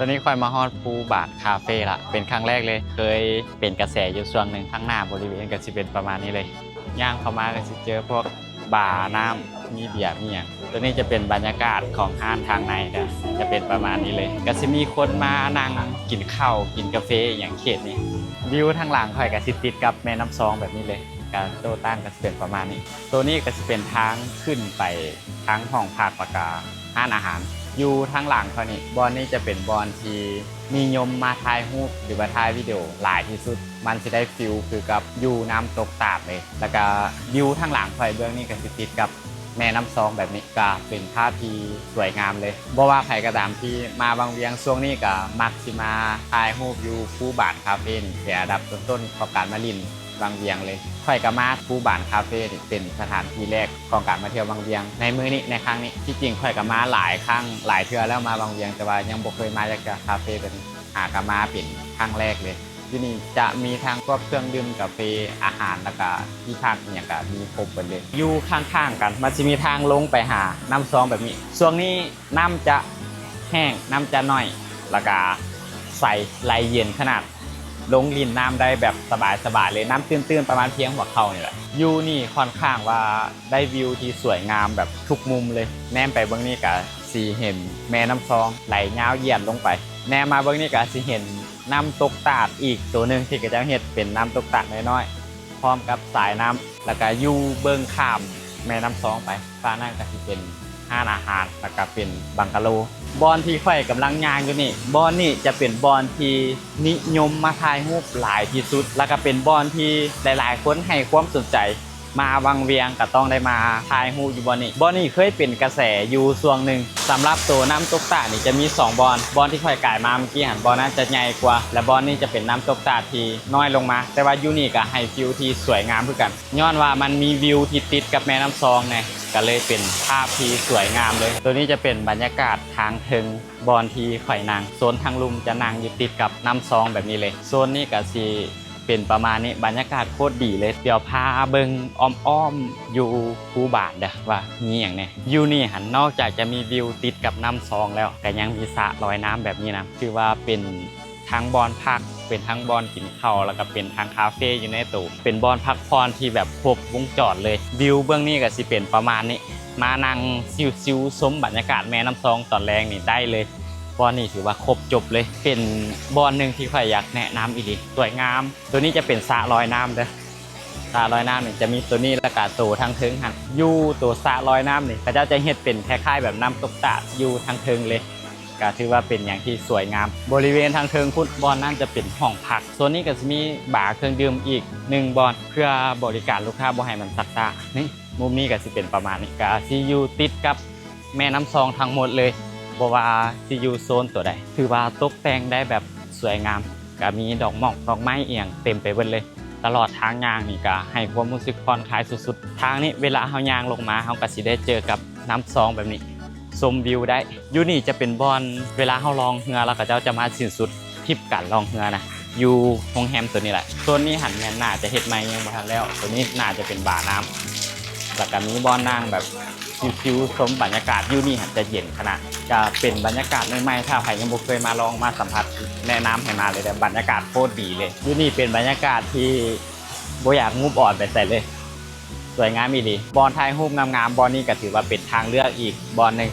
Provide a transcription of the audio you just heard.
ตอนนี้ค่อยมาฮอดภูบาทคาเฟ่ละเป็นครั้งแรกเลยเคยเป็นกระแสอยู่ช่วงหนึ่งข้างหน้าบริเวณก็จะเป็นประมาณนี้เลยย่างเข้ามาก็จะเจอพวกบาร์น้ำมีเบียร์มีอย่างตัวนี้จะเป็นบรรยากาศของห้างทางในนะจะเป็นประมาณนี้เลยก็จะมีคนมานั่งกินข้าวกินกาแฟอย่างเขตนี้วิวทางหลังค่อยก็สิติดกับแม่น้ำซองแบบนี้เลยการโต้ตั้งก็จะเป็นประมาณนี้ตัวนี้ก็จะเป็นทางขึ้นไปทางห้องพักแล้วก็ห้านอาหารอยู่ทางหลังเขานี่บอลนี่จะเป็นบอลที่นิยมมาถ่ายรูปหรือว่าถ่ายวิดีโอหลายที่สุดมันจะได้ฟิลคือกับอยู่น้ำตกตาดเลยแล้วก็วิวทางหลังไฟเบื้องนี่ก็จะติดกับแม่น้ำซองแบบนี้ก็เป็นภาพที่สวยงามเลยเพราะว่าใครก็ตามที่มาบางเวียงช่วงนี้ก็มักสิมาถ่ายรูปอยู่ภูบาทคาเฟ่เสียอันดับต้นๆของการมาลินบางเวียงเลยค่อยก็มาภูบาทคาเฟ่เป็นสถานที่แรกของการมาเที่ยวบางเวียงในมื้อนี้ในครั้งนี้ที่จริงค่อยก็มาหลายครั้งหลายเทื่อแล้วมาบางเวียงแต่ว่ายังบ่เคยมาจากคาเฟ่แบบนี้หากมาเป็นครั้งแรกเลยที่นี่จะมีทั้งพวกเครื่องดื่มกาแฟอาหารแล้วก็ที่พักอย่างก็มีครบหมดเลยอยู่ข้างๆกันมันจะมีทางลงไปหาน้ำซองแบบนี้ช่วงนี้น้ำจะแห้งน้ำจะน้อยแล้วก็ใสไหลเย็นขนาดลงลินน้ำได้แบบสบายๆเลยน้ำตื้นๆประมาณเพียงหัวเข่านี่แหละยูนี่ค่อนข้างว่าได้วิวที่สวยงามแบบทุกมุมเลยแนมไปเบื้องนี้ก็สีเห็นแม่น้ำซองไหลยาวเหยียดลงไปแนมมาเบื้องนี้ก็สีเห็นน้ำตกตาดอีกตัวหนึ่งที่ก็จะเห็นเป็นน้ำตกตาดน้อยๆพร้อมกับสายน้ำแล้วก็ยูเบื้องข้ามแม่น้ำซองไปฟ้านั่นก็จะเป็นห้านอาหารแล้วก็เป็นบังกะโลบอลที่ค่อยกำลังย่างอยู่นี่บอลนี่จะเป็นบอลที่นิยมมาถ่ายรูปหลายที่สุดแล้วก็เป็นบอลที่หลายๆคนให้ความสนใจมาบางเวียงก็ต้องได้มาถ่ายรูปอยู่บอลนี่เคยเป็นกระแสอยู่ช่วงหนึ่งสำหรับตัวน้ำตกตาดนี่จะมี2บอลที่ค่อยกายมาเมื่อกี้หันบอลน่าจะใหญ่กว่าและบอลนี่จะเป็นน้ำตกตาดที่น้อยลงมาแต่ว่ายูนี่ก็ให้ฟิลที่สวยงามเพื่อกันย้อนว่ามันมีวิวที่ติดกับแม่น้ำซองไงก็เลยเป็นภาพที่สวยงามเลยตัวนี้จะเป็นบรรยากาศทางเทิงบอลที่ข่อยนางโซนทางลุมจะนางอยู่ติดกับน้ำซองแบบนี้เลยโซนนี้ก็สิเป็นประมาณนี้บรรยากาศโคตรดีเลยเดี๋ยวพาเบิงอ้อมอยู่ภูบาทเด้อว่ามีอย่างเนี่ยอยู่นี่หันนอกจากจะมีวิวติดกับน้ำซองแล้วก็ยังมีสระลอยน้ำแบบนี้นะคือว่าเป็นทั้งบอลพักเป็นทั้งบอลกินข้าวแล้วก็เป็นทั้งคาเฟ่อยู่ในตู้เป็นบอลพักผ่อนที่แบบครบวงจรเลยวิวเบื้องนี้ก็สิเป็นประมาณนี้มานั่งซิวๆชมบรรยากาศแม่น้ำซองตอนแรงนี่ได้เลยบอลนี่ถือว่าครบจบเลยเป็นบอลหนึ่งที่ข้อยอยากแนะนำอีกสวยงามตัวนี้จะเป็นสระลอยน้ำเด้อสระลอยน้ำนี่จะมีตัวนี้และกาตัวทางเทิงหันอยู่ตัวสระลอยน้ำนี่เขาจะเฮ็ดเป็นคล้ายๆแบบน้ำตกตาดอยู่ทางเทิงเลยก็ถือว่าเป็นอย่างที่สวยงามบริเวณทางเทิงฟุตบอลนั่นจะเป็นห้องพักส่วนนี้ก็จะมีบาร์เครื่องดื่มอีก1บอลเพื่อบริการลูกค้าบ่ให้มันซักตานี่มุมนี้ก็จะเป็นประมาณนี้ก็สิอยู่ติดกับแม่น้ำซองทั้งหมดเลยบ่ว่าสิอยู่โซนตัวใดถือว่าตกแต่งได้แบบสวยงามก็มีดอกไม้เอียงเต็มไปหมดเลยตลอดทางย่างนี่ก็ให้ความรู้สึกผ่อนคลายสุดๆทางนี้เวลาเฮาย่างลงมาเฮาก็สิได้เจอกับน้ำซองแบบนี้ชมวิวได้อยู่นี่จะเป็นบอลเวลาเฮาลองเรือแล้วก็เจ้าจะมาสิ้นสุดทริปการลองเรือนะอยู่โรงแรมตัวนี้แหละส่วนนี้หันแม่นน่าจะเฮ็ดใหม่ยังบ่ทันแล้วตัวนี้น่าจะเป็นบาร์น้ำแล้วก็มีบอลนั่งแบบชิวๆชมบรรยากาศอยู่นี่หันจะเย็นขนาดจะเป็นบรรยากาศใหม่ๆถ้าใครยังบ่เคยมาลองมาสัมผัสแนะนำให้มาเลยแต่บรรยากาศโคตรดีเลยอยู่นี่เป็นบรรยากาศที่บ่อยากงูบอดไปใส่เลยสวยงามอีหลีบอลไทยรูปงามๆบอลนี่ก็ถือว่าเป็นทางเลือกอีกบอลหนึ่ง